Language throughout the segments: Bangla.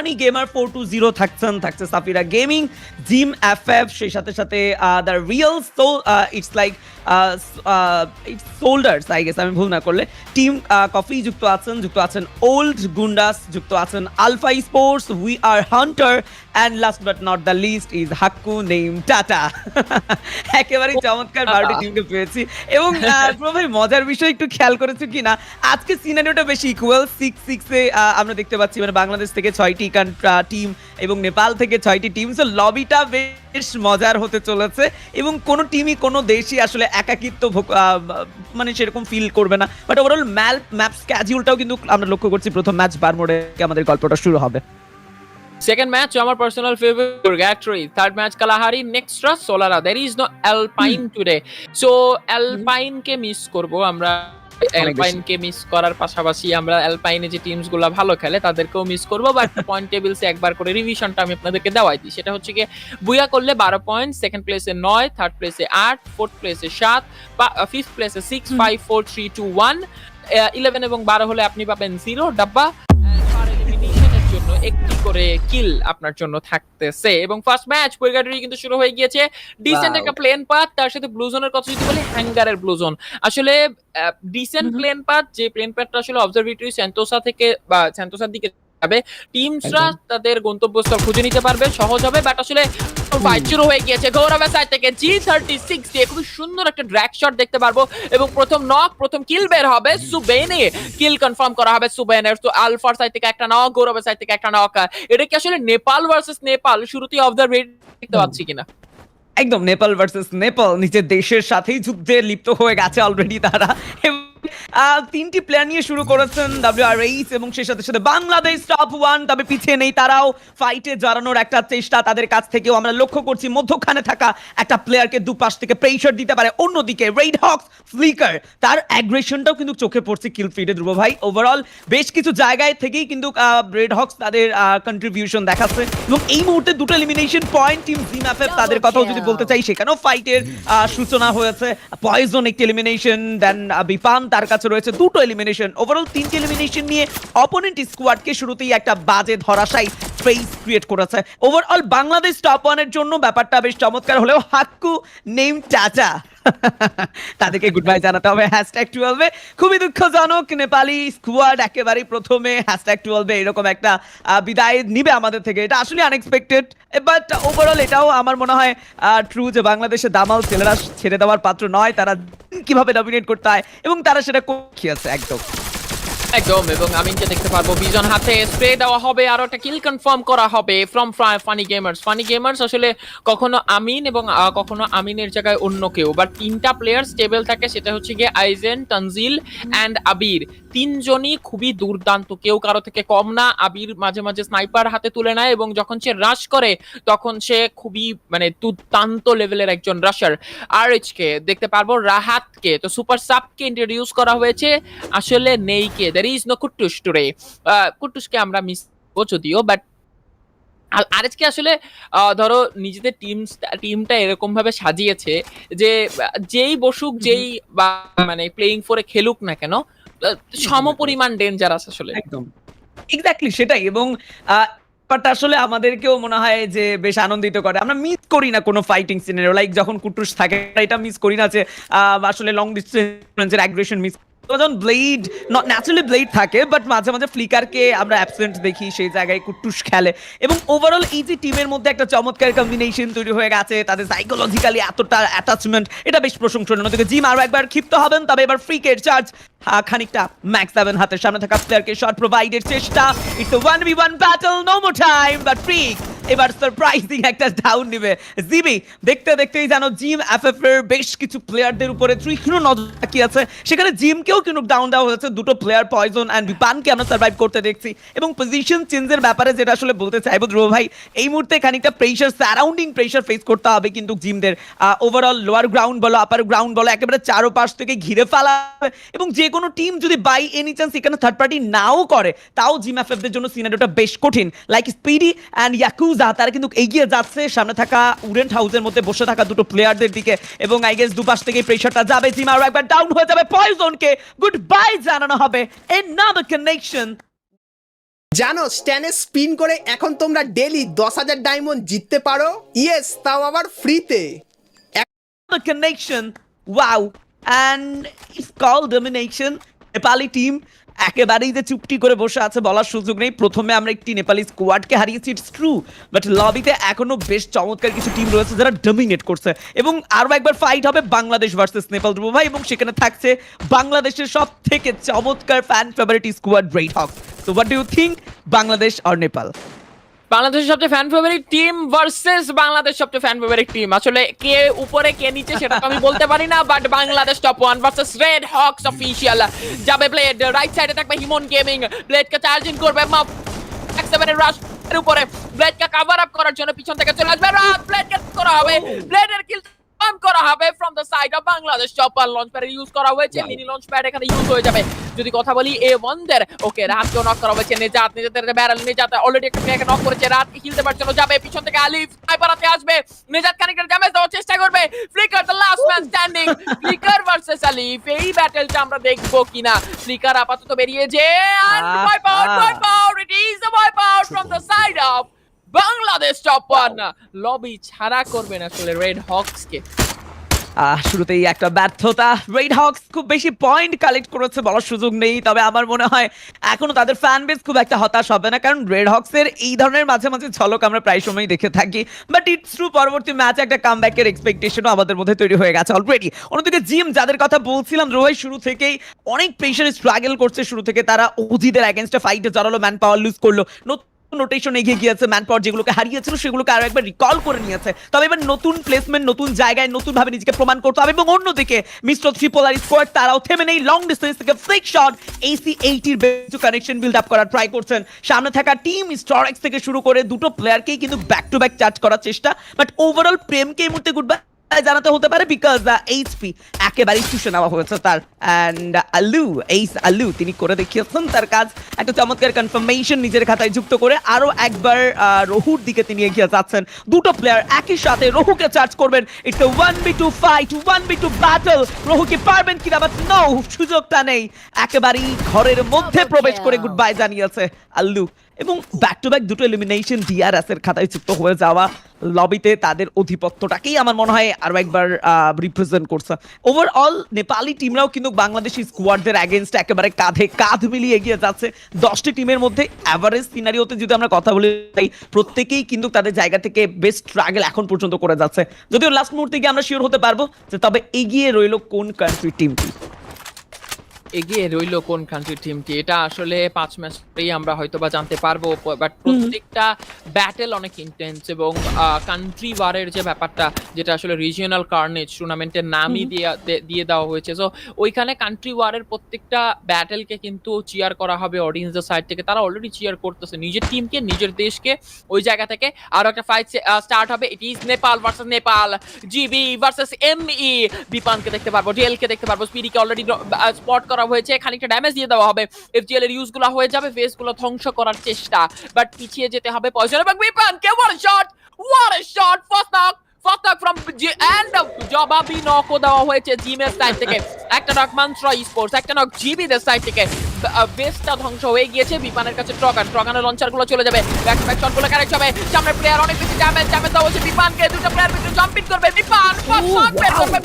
ফানি গেমার 420 থাকছে সাফিরা গেমিং, জিম এফএফ, সেই সাথে সাথে the real soul, it's like it's soldiers I guess আমি ভুল না করলে, টিম কফি যুক্ত আছেন ওল্ড গুন্ডাস, যুক্ত আছেন Alpha Sports, we are hunter, and last but not the least is হাক্কু নেম টাটা। একেবারেই চমৎকার 12টি টিমকে পেয়েছি। এবং ভাই মজার বিষয় একটু খেয়াল করেছো কিনা, আজকে সিনারিওটা বেশি ইকুয়াল, 6-6 এ আমরা দেখতে পাচ্ছি, মানে বাংলাদেশ থেকে 6টি টিম এবং নেপাল থেকে 6টি টিম। সো লবিটা বেশ মজার হতে চলেছে এবং কোনো টিমই কোনো দেশই আসলে একাকিত্ব মানে সেরকম ফিল করবে না। বাট ওভারঅল ম্যাপ স্ক্যাডিউলটাও কিন্তু আমরা লক্ষ্য করছি, প্রথম ম্যাচ বারমোডে আমাদের গল্পটা শুরু হবে। Second match, our personal favorite, Purgatory. Third match, Kalahari. Nextra, Solara. There is no Alpine today. So, Alpine ke miss korbo. Amra Alpine ke miss করার পাশাপাশি আমরা Alpine যে টিমস গুলো ভালো খেলে তাদেরকেও মিস করব। বাট পয়েন্ট টেবিলসে একবার করে রিভিশনটা আমি আপনাদেরকে দেওয়াই দিই। সেটা হচ্ছে কি, বুয়া করলে 12 পয়েন্ট, সেকেন্ড প্লেসে 9, থার্ড প্লেসে 8, ফোর্থ প্লেসে 7, ফিফথ প্লেসে 6, 5, 4, 3, 2, 1, 11 এবং 12 হলে আপনি পাবেন 0 ডাব্বা। জন্য একটি করে কিল আপনার জন্য থাকতেছে। এবং ফার্স্ট ম্যাচ পুরগাটরি কিন্তু শুরু হয়ে গিয়েছে। ডিসেন্ট একটা প্লেন পাথ, তার সাথে ব্লু জোনের কথা যদি বলি, হ্যাঙ্গারের ব্লু জোন। আসলে ডিসেন্ট প্লেন পাথ, যে প্লেন পাথটা আসলে অবজারভেটরি সেন্টোসা থেকে বা সেন্টোসার দিকে যাবে, টিমসরা তাদের গন্তব্যস্থল খুঁজে নিতে পারবে, সহজ হবে। বাট আসলে ফাইট শুরু হয়ে গিয়েছে গৌরবের সাইড থেকে G36 দিয়ে খুব সুন্দর একটা ড্র্যাগ শট দেখতে পারবো এবং প্রথম কিল বের হবে সুবেনে, কিল কনফার্ম করা হবে সুবেনের। তো আলফার সাইড থেকে একটা নক, গৌরবের সাইড থেকে একটা নক। এটা কি আসলে নেপাল ভার্সেস নেপাল শুরুতেই অবজারভেট দেখতে পাচ্ছি কিনা? একদম নেপাল ভার্সেস নেপাল, নিজের দেশের সাথেই যুদ্ধে লিপ্ত হয়ে গেছে অলরেডি তারা। তিনটি প্লেয়ার নিয়ে শুরু করেছেন WRH এবং সেই সাথে সাথে বাংলাদেশ টপ 1, তবে পিছিয়ে নেই তারাও, ফাইটে জড়ানোর একটা চেষ্টা তাদের কাছ থেকেও আমরা লক্ষ্য করছি। মধ্যখানে থাকা একটা প্লেয়ারকে দুপাশ থেকে প্রেসার দিতে পারে, অন্যদিকে রেড হক্স ফ্লিকার, তার অ্যাগ্রেশনটাও কিন্তু চোখে পড়ছে কিল ফিডে ধ্রুব ভাই। ওভারঅল বেশ কিছু জায়গায় থেকেই কিন্তু রেড হক্স তাদের কন্ট্রিবিউশন দেখাচ্ছে এবং এই মুহূর্তে দুটো elimination point team gym FF, তাদের কথাও যদি বলতে চাই সেখানেও ফাইটের সূচনা হয়েছে। পয়জন একটি এলিমিনেশন, দেন বিপান তার কাছে রয়েছে দুটো এলিমিনেশন। ওভারঅল 3টি এলিমিনেশন নিয়ে অপোনেন্ট স্কোয়াডকে শুরুতেই একটা বাজে ধরাশায়ী স্পেস ক্রিয়েট করেছে। ওভারঅল বাংলাদেশ টপ 1 এর জন্য ব্যাপারটা বেশ চমৎকার হলেও হাক্কু নেম টাটা তাদেরকে গুড বাই জানাতে হবে #12 এ। খুবই দুঃখজনক, নেপালি স্কোয়াড একেবারেই প্রথমে #12 এ এরকম একটা বিদায় নিবে আমাদের থেকে, এটা আসলে আনএক্সপেক্টেড। বাট ওভারঅল এটাও আমার মনে হয় ট্রু যে বাংলাদেশে দামাল ছেলেরা ছেড়ে দেওয়ার পাত্র নয়, তারা কিভাবে ডমিনেট করতে হয় এবং তারা সেটা দেখিয়েছে একদম। এবং আমিনকে দেখতে পারবো ভিজন হাতে, স্প্রে দেওয়া হবে, আরো একটা কিল কনফার্ম করা হবে ফ্রম ফানি গেমার্স। আসলে কখনো আমিন এবং কখনো আমিনের জায়গায় অন্য কেউ, বাট 3টা প্লেয়ার স্টেবল থাকে, সেটা হচ্ছে গিয়ে আইজেন, তানজিল অ্যান্ড আবির। 3জনই খুবই দুর্দান্ত, কেউ কারো থেকে কম না। আবির মাঝে মাঝে স্নাইপার হাতে তুলে নেয় এবং যখন সে রাশ করে তখন সে খুবই মানে দুর্দান্ত লেভেলের একজন রাশার। আরএইচকে দেখতে পারবো, রাহাতকে, তো সুপার সাবকে ইন্ট্রোডিউস করা হয়েছে, আসলে নেইকে। there is no Kuttus today. কুট্টুসকে আমরা মিস করব যদিও, বাট আরএইচকে আসলে ধরো নিজেদের টিমটা এরকম ভাবে সাজিয়েছে যে যেই বসুক, যেই বা মানে প্লেইং ফোরে খেলুক না কেন, সমপরিমাণ ডেঞ্জারাস আসলে। একদম এক্স্যাক্টলি সেটাই। এবং বাট আসলে আমাদেরকেও মনে হয় যে বেশ আনন্দিত করে, আমরা মিস করি না কোনো ফাইটিং সিনারিও, লাইক যখন কুটুস থাকে এটা মিস করি না যে আসলে লং ডিস্টেন্সের অ্যাগ্রেশন মিস। যখন ব্লেড ন্যাচারালি ব্লেড থাকে, বাট মাঝে মাঝে ফ্লিকারকে আমরা অ্যাবসেন্ট দেখি, সেই জায়গায় কুট্টুস খেলে। এবং ওভারঅল এই যে টিমের মধ্যে একটা চমৎকার কম্বিনেশন তৈরি হয়ে গেছে, তাদের সাইকোলজিক্যালি এতটা অ্যাটাচমেন্ট, এটা বেশ প্রশংসনীয়। অন্যদিকে জিম আরো একবার ক্ষিপ্ত হবেন, তবে এবার ফ্রিকের চার্জ খানিকটা ম্যাক্স 7 হাতের সামনে থাকা প্লেয়ারকে শট প্রোভাইডের চেষ্টা। ইটস 1v1 ব্যাটল, no more time, but freak এবার সারপ্রাইজিং একটা ডাউন নিবে জিবি। দেখতে দেখতেই জানো জিম এফএফ এর বেশ কিছু প্লেয়ারদের উপরে তীক্ষ্ণ নজর তাকিয়ে আছে, সেখানে জিমকেও কিন্তু ডাউন দেওয়া হয়েছে। দুটো প্লেয়ার পয়জন অ্যান্ড বিপানকে আমরা সার্ভাইভ করতে দেখছি। এবং পজিশন চেঞ্জের ব্যাপারে যেটা আসলে বলতে চাইবো ধ্রুব ভাই, এই মুহূর্তে খানিকটা প্রেশার, সারাউন্ডিং প্রেশার ফেস করতে হবে কিন্তু জিমদের। ওভারঅল লোয়ার গ্রাউন্ড বলো, আপার গ্রাউন্ড বলো, একেবারে চারোপাশ থেকে ঘিরে ফেলা হবে। এবং যে কোনো টিম যদি বাই এনি চান্স এখানে থার্ড পার্টি নাও করে, তাও জিম এফএফদের জন্য সিনারিওটা বেশ কঠিন। লাইক স্পিডি অ্যান্ড ইয়াকুজা, তারা কিন্তু এগিয়ে যাচ্ছে সামনে থাকা উডেন্ট হাউসের মধ্যে বসে থাকা দুটো প্লেয়ারদের দিকে। এবং আই গেস দুপাশ থেকে প্রেশারটা যাবে, জিম আরো একবার ডাউন হয়ে যাবে, পয়জনকে গুড বাই জানানো হবে। এনাদার কানেকশন জানো স্ট্যানে স্পিন করে এখন তোমরা ডেলি 10,000 ডায়মন্ড জিততে পারো, ইয়েস, তাও আবার ফ্রিতে। The connection, wow, and it's called domination. Nepali team একেবারেই যে চুপটি করে বসে আছে বলার সুযোগ নেই। প্রথমে আমরা একটি নেপালি স্কোয়াডকে হারিয়েছি, ইটস ট্রু, বাট লবিতে এখনো বেশ চমৎকার কিছু টিম রয়েছে যারা ডমিনেট করছে, এবং আরো একবার ফাইট হবে বাংলাদেশ ভার্সেস নেপাল ধ্রুব ভাই, এবং সেখানে থাকছে বাংলাদেশের সব থেকে চমৎকার fan favourite squad Red Hawk. So what do you think, Bangladesh আর নেপাল? বাংলাদেশের সবচেয়ে fan favourite team versus Bangladesh সবচেয়ে ফ্যান ফেভারিট টিম। আসলে কে উপরে কে নিচে সেটা তো আমি বলতে পারি না, but Bangladesh top 1 versus red Hawks official. যাবে ব্লেড, রাইট সাইডে থাকবে হিমন গেমিং, ব্লেডকে চার্জিং করবে মাপ X7 এর রাশ এর উপরে, ব্লেডকে কভার আপ করার জন্য পিছন থেকে চলে আসবে রাত, ব্লেডকে করা হবে, ব্লেডের কিল কম করা হবে from the side of Bangladesh chopper. Launch pad use করা হয়েছে, মিনি লঞ্চ প্যাড এখানে ইউজ হয়ে যাবে। যদি কথা বলি A1 দের, ওকে রাতকে নক করা হয়েছে, নেজাতের ব্যারেল নেজাত অলরেডি একটা প্লেয়ারকে নক করেছে, রাত হিল দেবার জন্য যাবে, পিছন থেকে আলিফ স্নাইপারাতে আসবে, নেজাত খানিকটা ড্যামেজ দেওয়ার চেষ্টা করবে, flicker the last man standing, flicker versus আলিফ, এই ব্যাটলটা আমরা দেখবো কিনা। ফ্লিকার আপাতত বেরিয়ে যে and wipe out, it is the wipe out from the side of Bangladesh top 1। Lobby ছাড়া করবেন আসলে রেড হকস কে। শুরুতেই একটা ব্যর্থতা, রেড হকস খুব বেশি পয়েন্ট কালেক্ট করেছে বলার সুযোগ নেই, তবে আমার মনে হয় এখনো তাদের ফ্যান বেস খুব একটা হতাশ হবে না, কারণ রেড হকসের এই ধরনের মাঝে মাঝে ঝলক আমরা প্রায় সময় দেখে থাকি, বাট ইটস ট্রু পরবর্তী ম্যাচে একটা কামব্যাকের এক্সপেকটেশনও আমাদের মধ্যে তৈরি হয়ে গেছে অলরেডি। অন্যদিকে জিম, যাদের কথা বলছিলাম রোহাই, শুরু থেকেই অনেক পেশেন্ট স্ট্রাগল করছে, শুরু থেকে তারা ওজিদের অ্যাগেন্স্টে ফাইটে জড়ালো, ম্যান পাওয়ার লুজ করলো, নোটেশন এগিয়ে গিয়েছে, ম্যান পাওয়ার যেগুলোকে হারিয়েছিল সেগুলোকে আরো একবার রিকল করে নিয়েছে, তবে এবার নতুন প্লেসমেন্ট, নতুন জায়গায় নতুন ভাবে নিজেকে প্রমাণ করতে হবে। এবং অন্যদিকে মিস্টার ট্রিপোলার স্কোয়াড তারাও থেমে নেই, লং ডিস্টেন্স থেকে ফ্লিক শট AC-80 বেঞ্চু কানেকশন বিল্ড আপ করার ট্রাই করছেন। সামনে থাকা টিম স্টরেক্স থেকে শুরু করে দুটো প্লেয়ারকেই কিন্তু ব্যাক টু ব্যাক চার্জ করার চেষ্টা, বাট ওভারঅল প্রেমকে এই মুহূর্তে গুড বাই জানাতে হতে পারে, বিকজ এইচপি একেবারেই চুষে নেওয়া হয়েছে তার। অ্যান্ড আলু তিনি করে দেখিয়েছেন তার কাজ, একটা চমৎকার কনফার্মেশন নিজের খাতায় যুক্ত করে আরো একবার রহুর দিকে তিনি এগিয়ে যাচ্ছেন। দুটো প্লেয়ার একই সাথে রহুকে চার্জ করবেন, it's a 1v2 fight, 1v2 battle. Rahu কি পারবেন কিনা, বাট নো, সুযোগটা নেই, একেবারেই ঘরের মধ্যে প্রবেশ করে গুড বাই জানিয়েছে আল্লু। এবং ব্যাক টু ব্যাক দুটো এলিমিনেশন ডিআরএস এর খাতায় যুক্ত হয়ে যাওয়া, লবিতে তাদের অধিপত্যটাকেই আমার মনে হয় আরো একবার রিপ্রেজেন্ট করছে। ওভারঅল নেপালি টিমরাও কিন্তু বাংলাদেশি স্কোয়াডদের অ্যাগেনস্ট একেবারে কাঁধে কাঁধ মিলিয়ে এগিয়ে যাচ্ছে। 10টি টিমের মধ্যে অ্যাভারেজ সিনারিওতে যদি আমরা কথা বলি, প্রত্যেকেই কিন্তু তাদের জায়গা থেকে বেস্ট স্ট্রাগল এখন পর্যন্ত করে যাচ্ছে, যদিও লাস্ট মুহূর্তে গিয়ে আমরা শিওর হতে পারবো যে তবে এগিয়ে রইল কোন কান্ট্রি টিমটি। এগিয়ে রইল কোন কান্ট্রি টিমটি, এটা আসলে 5 ম্যাচেই আমরা হয়তোবা জানতে পারবো, বাট প্রত্যেকটা ব্যাটেল অনেক ইন্টেন্স, এবং কান্ট্রি ওয়ারের যে ব্যাপারটা, যেটা আসলে রিজিওনাল কার্নেজ টুর্নামেন্টের নামই দিয়ে দেওয়া হয়েছে, সো ওইখানে কান্ট্রি ওয়ারের প্রত্যেকটা ব্যাটেলকে কিন্তু চিয়ার করা হবে অডিয়েন্সের সাইড থেকে। তারা অলরেডি চিয়ার করতেছে নিজের টিমকে, নিজের দেশকে। ওই জায়গা থেকে আরো একটা ফাইট স্টার্ট হবে, it is Nepal versus Nepal, GB versus ME. বিপানকে দেখতে পারবো, ডিএলকে দেখতে পারবো, স্পিডিকে অলরেডি স্পট করা হয়েছে, খানিকটা ড্যামেজ দিয়ে দেওয়া হবে, এফজিএল এর ইউজগুলো হয়ে যাবে, ফেসগুলো ধ্বংস করার চেষ্টা, বাট পিছিয়ে যেতে হবে পয়জন এবং বিপানকে। what a shot, first knock from and জবাবি নকও দেওয়া হয়েছে জিমের সাইড থেকে, একটা নক মান্ত্রা স্পোর্টস, একটা নক জিবি দের সাইড থেকে। বেসটা ধ্বংস হয়ে গিয়েছে, বিপানের কাছে ট্রগানের লঞ্চারগুলো চলে যাবে, ব্যাক টু ব্যাক শটগুলো কারেক্ট হবে, সামনে প্লেয়ার অনেক বেশি ড্যামেজ দেওয়া হচ্ছে বিপানকে, দুটো প্লেয়ার ভিতরে জাম্পিং করবে, বিপান ফার্স্ট শট বের করবে,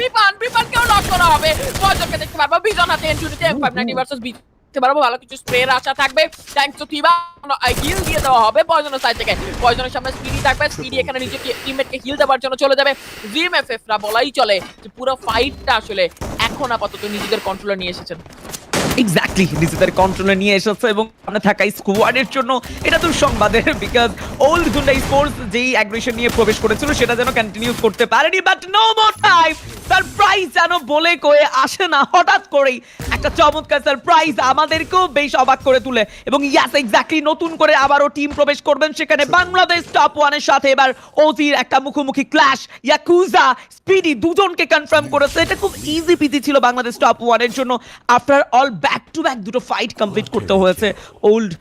বিপানকেও নক করা হবে। পয়জনকে দেখতে পারবো, বিজন হাতে এন্টুরিতে M590 ভার্সেস বি দেখতে পারবো, ভালো কিছু স্প্রের আশা থাকবে, থ্যাঙ্কস টু থিবা, হিল দিয়ে দেওয়া হবে পয়জনের সাইড থেকে। পয়জনের সামনে স্পিডি থাকবে, স্পিডি এখানে নিজের টিমমেটকে হিল দেওয়ার জন্য চলে যাবে। জিম এফএফরা বলাই চলে যে পুরো ফাইটটা আসলে এখন আপাতত নিজেদের কন্ট্রোলে নিয়ে এসেছেন। এক্স্যাক্টলি, নিজেদের কন্ট্রোলে নিয়ে এসেছে, এবং সামনে থাকা স্কোয়াডের জন্য এটা তো সংবাদের, বিকজ ওল্ড গুন্ডা স্পোর্টস যেই অ্যাগ্রেশন নিয়ে প্রবেশ করেছিল সেটা যেন কন্টিনিউ করতে পারেনি, but no more time. Surprise যেন বলে কয়ে আসে না, হঠাৎ করেই একটা চমৎকার সারপ্রাইজ আমাদেরকেও বেশ অবাক করে তুলে। এবং ইয়াস, এক্স্যাক্টলি, নতুন করে আবারও টিম প্রবেশ করবেন সেখানে বাংলাদেশ টপ 1-এর সাথে। এবার ওজির একটা মুখোমুখি ক্ল্যাশ, ইয়াকুজা স্পিডি দুজনকে কনফার্ম করেছে। এটা খুব ইজি পিজি ছিল বাংলাদেশ টপ 1-এর জন্য। After all back to back দুটো ফাইট কমপ্লিট করতে হয়েছে ওল্ড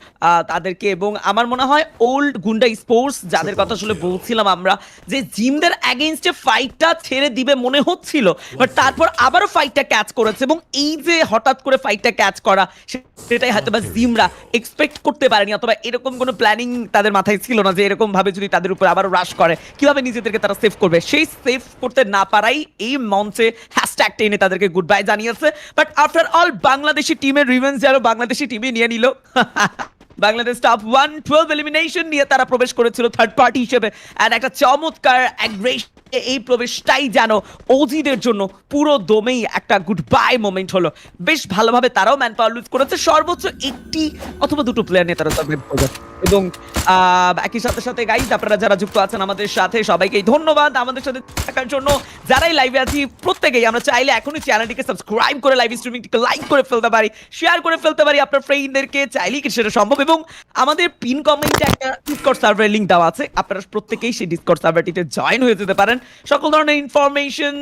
তাদেরকে, এবং আমার মনে হয় ওল্ড গুন্ডা স্পোর্টস যাদের কথা আসলে বলছিলাম আমরা, যে জিমদের অ্যাগেইনস্টে ফাইটটা ছেড়ে দিবে মনে হচ্ছিল, বাট তারপর আবারও ফাইটটা ক্যাচ করেছে, এবং এই যে হঠাৎ হঠাৎ করে ফাইটটা ক্যাচ করা, সেটাই হয়তো বা জিমরা এক্সপেক্ট করতে পারেনি, অথবা এরকম কোনো প্ল্যানিং তাদের মাথায় ছিল না যে এরকম ভাবে যদি তাদের উপর আবারও রাশ করে কিভাবে নিজেদেরকে তারা সেভ করবে। সেই সেভ করতে না পারাই এই মঞ্চে হ্যাশট্যাগ টেনে তাদেরকে গুড বাই জানিয়েছে। বাট আফটার অল বাংলাদেশি টিমের রিভেঞ্জ যেন বাংলাদেশি টিমই নিয়ে নিল। বাংলাদেশ টপ 112 এলিমিনেশন নিয়ে তারা প্রবেশ করেছিল থার্ড পার্টি হিসেবে, আর একটা চমৎকার অ্যাগ্রেশন এই প্রবেশটাই যেন ওজিদের জন্য পুরো দমেই একটা গুড বাই মোমেন্ট হলো। বেশ ভালোভাবে তারাও ম্যান পাওয়ার লুজ করেছে, সর্বোচ্চ একটি অথবা দুটো প্লেয়ার নিয়ে তারা সার্ভাইভ করবে। এবং একই সাথে সাথে গাইজ আপনারা যারা যুক্ত আছেন আমাদের সাথে সবাইকেই ধন্যবাদ আমাদের সাথে থাকার জন্য। যারাই লাইভে আছি প্রত্যেকেই আমরা চাইলে এখনই চ্যানেলটিকে সাবস্ক্রাইব করে লাইভ স্ট্রিমিংটিকে লাইক করে ফেলতে পারি, শেয়ার করে ফেলতে পারি আপনার ফ্রেন্ডদেরকে, চাইলেই কি সেটা সম্ভব। এবং আমাদের পিন কমেন্টে একটা ডিসকর্ড সার্ভারের লিংক দেওয়া আছে, আপনারা প্রত্যেকেই সেই ডিসকর্ড সার্ভারটিতে জয়েন হয়ে যেতে পারেন। সকল ধরনের ইনফরমেশন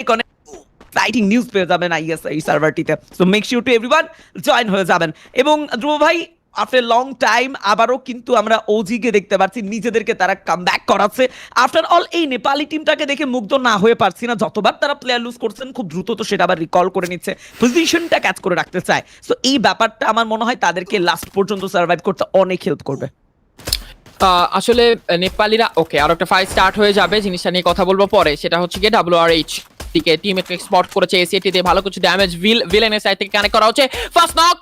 এক্সাইটিং নিউজ পেয়ে যাবেন এই সার্ভারটিতে। So make sure to everyone join হয়ে যাবেন। এবং ধ্রুব ভাই আফটার লং টাইম আবারও কিন্তু আমরা ওজিকে দেখতে পাচ্ছি, নিজেদেরকে তারা কামব্যাক করাচ্ছে। আফটার অল এই নেপালি টিমটাকে দেখে মুগ্ধ না হয়ে পারছি না, যতবার তারা প্লেয়ার লুজ করছেন খুব দ্রুত তো সেটা আবার রিকল করে নিচ্ছে, পজিশনটা ক্যাচ করে রাখতে চায়। সো এই ব্যাপারটা আমার মনে হয় তাদেরকে লাস্ট পর্যন্ত সার্ভাইভ করতে অনেক হেল্প করবে। আসলে নেপালিরা ওকে আর একটা ফাইট স্টার্ট হয়ে যাবে, জিনিসটা নিয়ে কথা বলবো পরে। সেটা হচ্ছে কি WRH থেকে টিম একটা স্পট করেছে, এসিটি দিয়ে ভালো কিছু ড্যামেজ ভিলেনের সাইড থেকে কানেক্ট করা হচ্ছে। ফার্স্ট নক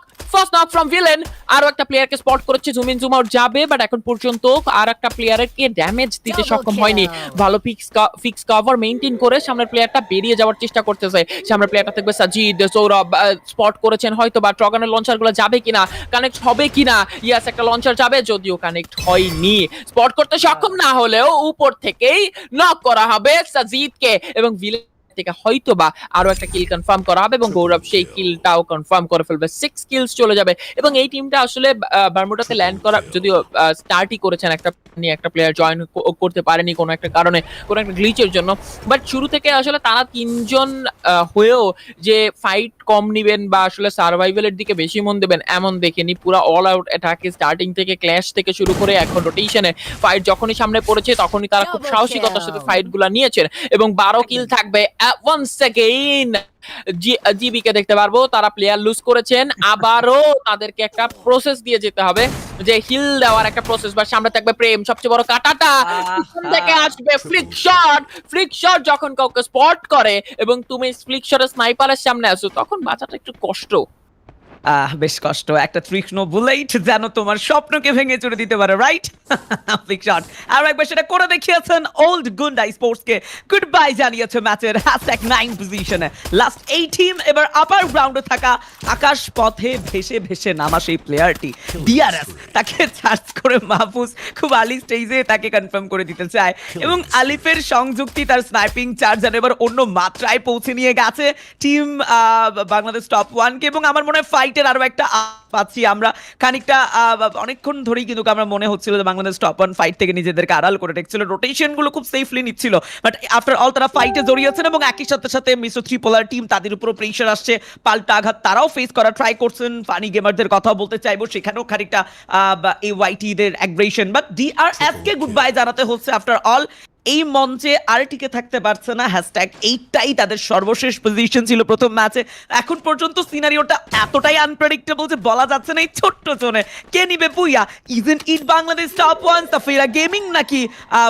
ফ্রম ভিলেন, আরো একটা প্লেয়ারকে স্পট করেছে, জুম ইন জুম আউট যাবে, বাট এখন পর্যন্ত আর একটা প্লেয়ারকে ড্যামেজ দিতে সক্ষম হয়নি। ভালো ফিক্স কভার মেইনটেইন করে সামনের প্লেয়ারটা বেরিয়ে যাওয়ার চেষ্টা করতেছে। সামনের প্লেয়ারটা থাকবে সাজিদ, সৌরভ স্পট করেছেন, হয়তো বা ট্রগানের লঞ্চার গুলো যাবে কিনা, কানেক্ট হবে কিনা। ইয়াস, একটা লঞ্চার যাবে, যদিও কানেক্ট হয়নি। স্পট করতে সক্ষম না হলেও উপর থেকেই নক করা হবে সাজিদকে, এবং ভিলেন থেকে হয়তো বা আরো একটা কিল কনফার্ম করা হবে, এবং গৌরব সেই কিলটাও কনফার্ম করে ফেলবে। 6 কিলস চলে যাবে। এবং এই টিমটা আসলে বারমুডাতে ল্যান্ড করা যদিও স্টার্টই করেছেন, একটা প্লেয়ার জয়েন করতে পারেনি কোনো একটা কারণে, কোনো একটা গ্লিচের জন্য। বাট শুরু থেকে আসলে তারা তিনজন হয়েও যে ফাইট কম নিবেন বা আসলে সার্ভাইভালের দিকে বেশি মন দেবেন এমন দেখেনি। পুরো অল আউট অ্যাটাকে স্টার্টিং থেকে ক্ল্যাশ থেকে শুরু করে এখন রোটেশনে ফাইট যখনই সামনে পড়েছে তখনই তারা খুব সাহসিকতার সাথে ফাইট গুলা নিয়েছেন। এবং 12 কিল থাকবে। ওয়ান্স অ্যাগেইন জিবিকে দেখতে পারবো, তারা প্লেয়ার লুজ করেছেন, আবারও তাদেরকে একটা প্রসেস দিয়ে যেতে হবে, যে হিল দেওয়ার একটা প্রসেস। বা সামনে থাকবে প্রেম, সবচেয়ে বড় কাটাটা থেকে আসবে ফ্লিক শট যখন কাউকে স্পট করে এবং তুমি ফ্লিক শটের স্নাইপারের সামনে আসো, তখন বাঁচাটা একটু কষ্ট। বেশ কষ্ট। একটা তীক্ষ্ণ বুলেট যেন তোমার স্বপ্নকে ভেঙে চুরে দিতে পারে, রাইট? Big shot. আর একবার সেটা করে দেখিয়েছেন ওল্ড গুন্ডা স্পোর্টসকে গুড বাই জানিয়েছে ম্যাচের #9 পজিশনে। লাস্ট এই টিম এবার আপার গ্রাউন্ডে থাকা আকাশ পথে ভেসে ভেসে নামা সেই প্লেয়ারটি ডিআরএস, তাকে চার্জ করে মাহফুজ খুব আর্লি স্টেজে তাকে কনফার্ম করে দিতে চায়। এবং আলিফের সংযুক্তি, তার স্নাইপিং চার্জ যেন এবার অন্য মাত্রায় পৌঁছে নিয়ে গেছে টিম বাংলাদেশ টপ 1কে। এবং আমার মনে হয় ফাইটের আরো একটা পাচ্ছি আমরা খানিকটা, অনেকক্ষণ ধরেই কিন্তু আমরা মনে হচ্ছিল যে বাংলাদেশ টপ 1 ফাইট থেকে নিজেদেরকে আড়াল করে রেখেছিল, রোটেশন গুলো খুব সেফলি নিচ্ছিল। বাট আফটার অল তারা ফাইটে জড়িয়েছেন, এবং একই সাথে সাথে মিস্টার ত্রিপোলার টিম, তাদের উপর প্রেশার আসছে, পাল্টা আঘাত তারাও ফেস করা ট্রাই করছেন। ফানি গেমারদের কথা বলতে চাইবো, সেখানেও খানিকটা এই ওয়াইটিদের অ্যাগ্রেশন। বাট ডিআরএস কে গুড বাই জানাতে হচ্ছে। আফটার অল এই মঞ্চে আর টিকে থাকতে পারছে না, #8টাই তাদের সর্বশেষ পজিশন ছিল প্রথম ম্যাচে। এখন পর্যন্ত সিনারিওটা এতটাই আনপ্রেডিক্টেবল যে বলা যাচ্ছে না এই ছোট্ট জোনে কে নিবে পুইয়া। ইজেন্ট ইট বাংলাদেশ টপ 1 সাফিরা গেমিং নাকি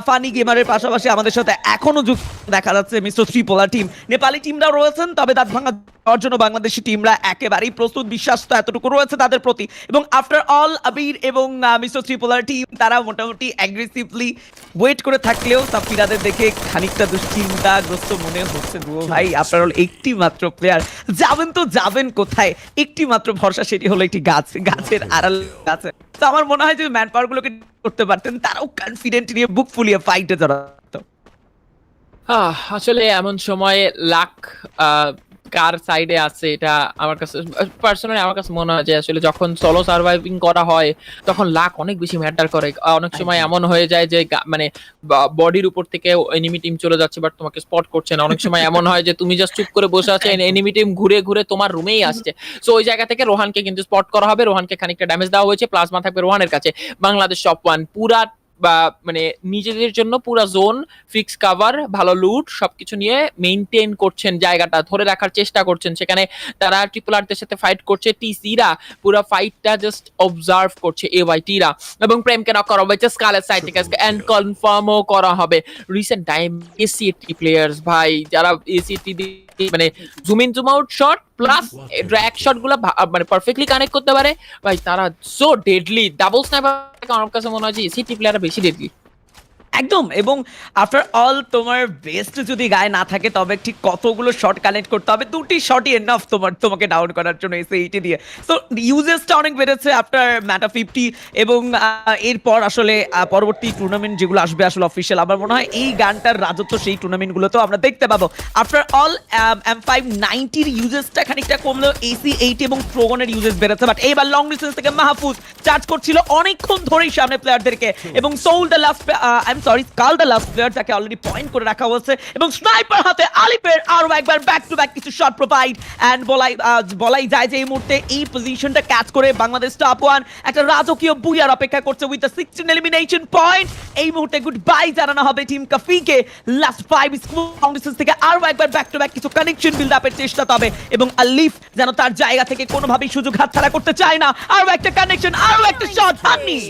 ফানি গেমারের পাশাপাশি আমাদের সাথে এখনো যুক্ত দেখা যাচ্ছে মিস্টার ত্রিপোলা টিম। নেপালি টিমরাও রয়েছেন, তবে দাঁত ভাঙা দেওয়ার জন্য বাংলাদেশি টিমরা একেবারেই প্রস্তুত, বিশ্বাস তো এতটুকু রয়েছে তাদের প্রতি। এবং আফটার অল আবির এবং মিস্টার ত্রিপোলার টিম তারা মোটামুটি অ্যাগ্রেসিভলি ওয়েট করে থাকলেও সাফিরাদের দেখে খানিকটা দুশ্চিন্তাগ্রস্ত মনে হচ্ছে। ভাই আফটার অল একটি মাত্র প্লেয়ার, যাবেন তো যাবেন কোথায়? একটি মাত্র ভরসা, সেটি হলো একটি গাছের আড়াল আছে। তো আমার মনে হয় যে ম্যান পাওয়ার গুলোকে করতে পারতেন, তারাও কনফিডেন্ট নিয়ে বুক ফুলিয়ে ফাইটে জড়াতো। আসলে এমন সময় লাক কার সাইডে আছে এটা আমার কাছে পার্সোনালি আমার কাছে মনে হয় যে আসলে যখন সোলো সার্ভাইভিং করা হয় তখন লাক অনেক বেশি ম্যাটার করে। অনেক সময় এমন হয়ে যায় যে মানে বডির উপর থেকে এনিমি টিম চলে যাচ্ছে বাট তোমাকে স্পট করছে না। অনেক সময় এমন হয় যে তুমি জাস্ট চুপ করে বসে আছো, এনিমি টিম ঘুরে ঘুরে তোমার রুমেই আসছে। সো ওই জায়গা থেকে রোহানকে কিন্তু স্পট করা হবে। রোহানকে খানিকটা ড্যামেজ দেওয়া হয়েছে, প্লাজমা থাকবে রোহানের কাছে। বাংলাদেশ টপ 1 পুরা বা মানে নিজেদের জন্য পুরো জোন ফিক্স কাভার ভালো লুট সবকিছু নিয়ে মেইনটেইন করছেন, জায়গাটা ধরে রাখার চেষ্টা করছেন। সেখানে তারা ট্রিপল আরদের সাথে ফাইট করছে, টিসিরা পুরো ফাইটটা জাস্ট অবজার্ভ করছে, এওয়াইটিরা, এবং প্রেমকে নক করা হবে স্কালের সাইড থেকে এন্ড কনফার্মও করা হবে। রিসেন্ট টাইম এসিটি প্লেয়ার্স ভাই, যারা এসিটি মানে zoom in zoom out shot plus drag shot গুলো মানে পারফেক্টলি কানেক্ট করতে পারে ভাই, তারা সো ডেডলি। ডাবল স্নাইপার আমার কাছে মনে হয় যে এসিটি প্লেয়াররা বেশি ডেডলি। একদম, এবং আফটার অল তোমার বেস্ট যদি গায়ে না থাকে তবে ঠিক কতগুলো শট কানেক্ট করতে হবে, দুটি শটই এনাফ তোমাকে ডাউন করার জন্য এসে এইটি দিয়ে। তো ইউজেসটা অনেক বেড়েছে আফটার ম্যাটা 50, এবং এরপর আসলে পরবর্তী টুর্নামেন্ট যেগুলো আসবে আসলে অফিসিয়াল, আমার মনে হয় এই গানটার রাজত্ব সেই টুর্নামেন্টগুলোতেও আমরা দেখতে পাবো। আফটার অল M590-র ইউজেসটা খানিকটা কমলেও AC80 এবং ট্রোগনের ইউজেস বেড়েছে, বাট এইবার লং ডিস্টেন্স থেকে মাহফুজ চার্জ করছিল অনেকক্ষণ ধরেই সামনে প্লেয়ারদেরকে, এবং soul the last skull the last player, যাকে অলরেডি পয়েন্ট করে রাখা হয়েছে, এবং স্নাইপার হাতে আলিফের আরো একবার ব্যাক টু ব্যাক কিছু শট প্রোভাইড, এন্ড বলাই যায় যে এই মুহূর্তে এই পজিশনটা ক্যাচ করে বাংলাদেশ টপ 1 একটা রাজকীয় বুয়ার অপেক্ষা করছে উইথ দ্য 16 এলিমিনেশন পয়েন্ট। এই মুহূর্তে গুড বাই জানানো হবে টিম কাফিকে। লাস্ট 5 স্কোর ডিস্টেন্স থেকে আরো একবার ব্যাক টু ব্যাক কিছু কানেকশন বিল্ড আপের চেষ্টা তবে, এবং আলিফ যেন তার জায়গা থেকে কোনোভাবেই সুযোগ হাতছাড়া করতে চায় না। আরো একটা কানেকশন, আরো একটা শট, হানি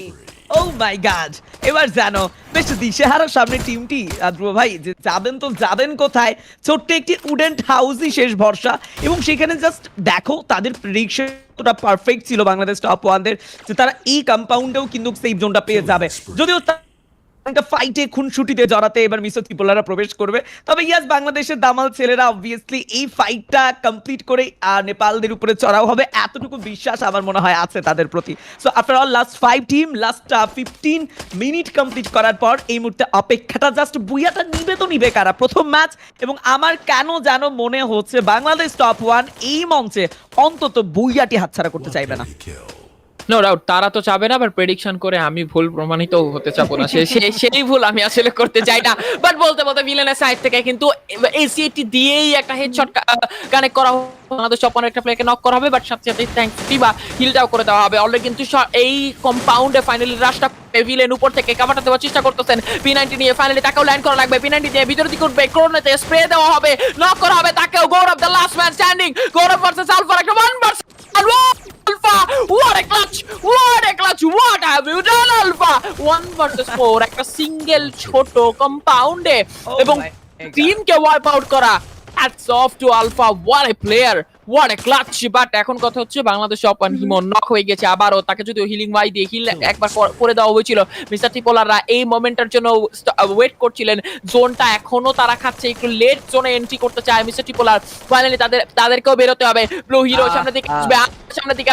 ও মাই গড। এবার জানো বেশ দিশেহারা সামনে টিমটি। ধ্রুব ভাই যে যাবেন কোথায়? ছোট্ট একটি উডেন্ট হাউসই শেষ ভরসা, এবং সেখানে জাস্ট দেখো তাদের প্রেডিকশন কতটা পারফেক্ট ছিল বাংলাদেশ টপ 1-দের, যে তারা এই কম্পাউন্ডেও কিন্তু সেফ জোনটা পেয়ে যাবে। যদিও একটা ফাইটে খুনসুটিতে জড়াতে এবার মিসো ত্রিপোলারা প্রবেশ করবে, তবে ইয়াস বাংলাদেশের দামাল ছেলেরা অবভিয়াসলি এই ফাইটটা কমপ্লিট করে নেপালদের উপরে চড়াও হবে, এতটুকু বিশ্বাস আমার মনে হয় আছে তাদের প্রতি। So after all last 5 team last 15 minute complete করার পর এই মুহূর্তে অপেক্ষাটা জাস্ট বুইয়াটা নিবে কারা প্রথম ম্যাচ, এবং আমার কেন যেন মনে হচ্ছে বাংলাদেশ টপ 1 এই মঞ্চে অন্তত বুইয়াটি হাতছাড়া করতে চাইবে না। নো ডাউট তারা তো চাবে না, বাট প্রেডিকশন করে আমি ভুল প্রমাণিত হতে চাবো না, সেই ভুল আমি আসলে করতে চাই না। বাট বলতে ভিলেনের সাইড থেকে কিন্তু এসিটি দিয়েই একটা হেডশট কানেক্ট করা হবে, বাংলাদেশ অপনের একটা প্লেয়ারকে নক করা হবে, বাট সাথে সাথে থ্যাঙ্কস টিবা হিলটাও করে দেওয়া হবে। অলরেডি কিন্তু এই কম্পাউন্ডে ফাইনালি রাশটা ভিলেন উপর থেকে কাভারটা দেওয়ার চেষ্টা করতেছেন, P90 নিয়ে ফাইনালি তাকেও ল্যান্ড করা লাগবে, P90 দিয়ে ভিতর দিকে উঠবে, ক্রোনেতে স্প্রে দেওয়া হবে, নক করা হবে তাকেও। Gaurav the last man standing, Gaurav versus Alpha, একটা 1 versus Alpha, what a clutch, what have you done Alpha? 1 versus 4 একটা সিঙ্গেল ছোট কম্পাউন্ডে, এবং টিমকে ওয়াইপ আউট করা। hats off to Alpha, what a player, what a clutch. But এখন কথা হচ্ছে বাংলাদেশ ওপেন হিমন নক হয়ে গেছে আবারও, তাকে যদি হিলিং ওয়াই দিয়ে হিল একবার করে দেওয়া হয়েছিল। মিস্টার ত্রিপোলাররা এই মোমেন্টের জন্য ওয়েট করছিলেন, জোনটা এখনো তারা খাচ্ছে, একটু লেট জোনে এন্ট্রি করতে চায় মিস্টার ত্রিপোলার। ফাইনালি তাদেরকেও বেরোতে হবে। ব্লু হিরো সামনের দিকে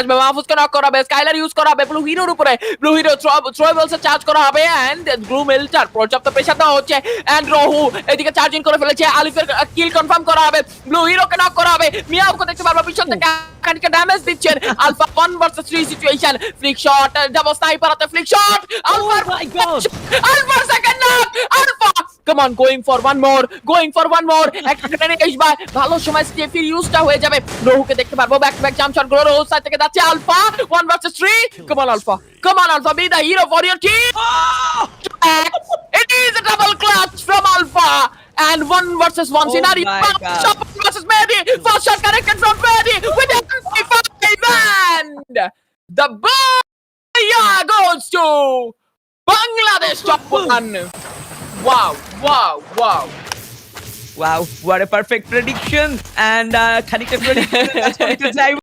আসবে, মাহফুজকে নক করা হবে, স্কাইলার ইউজ করা হবে ব্লু হিরোর উপরে, ব্লু হিরো থ্রোয়েবলস চার্জ করা হবে, এন্ড ব্লু মেল্টার পর্যাপ্ত প্রেসার দেওয়া হচ্ছে, এন্ড রহু এদিকে চার্জিং করে ফেলেছে, আলিফের কিল কনফার্ম করা হবে, ব্লু হিরোকে নক করা হবে, মিয়াওকে দেখতে পারবো পিছন থেকে খানিকটা ড্যামেজ দিচ্ছেন। Alpha 1 versus 3 situation, flick shot, double sniper হাতে flick shot, Alpha second knock, Alpha come on, going for one more, একটা গ্রেনেড আসবে, ভালো সময় স্টেফির ইউজটা হয়ে যাবে। রহুকে দেখতে পারবো, back to back jump shot গুলো রহু সাইড থেকে যাচ্ছে, Alpha 1 versus 3, come on Alpha, be the hero for your team. It is a double clutch from Alpha, and 1 versus 1 scenario. Shot versus Mehdi, first shot connected from Mehdi with a 55, and the ball goes to Bangladesh top 1. Wow, what a perfect prediction, and খানিকটা prediction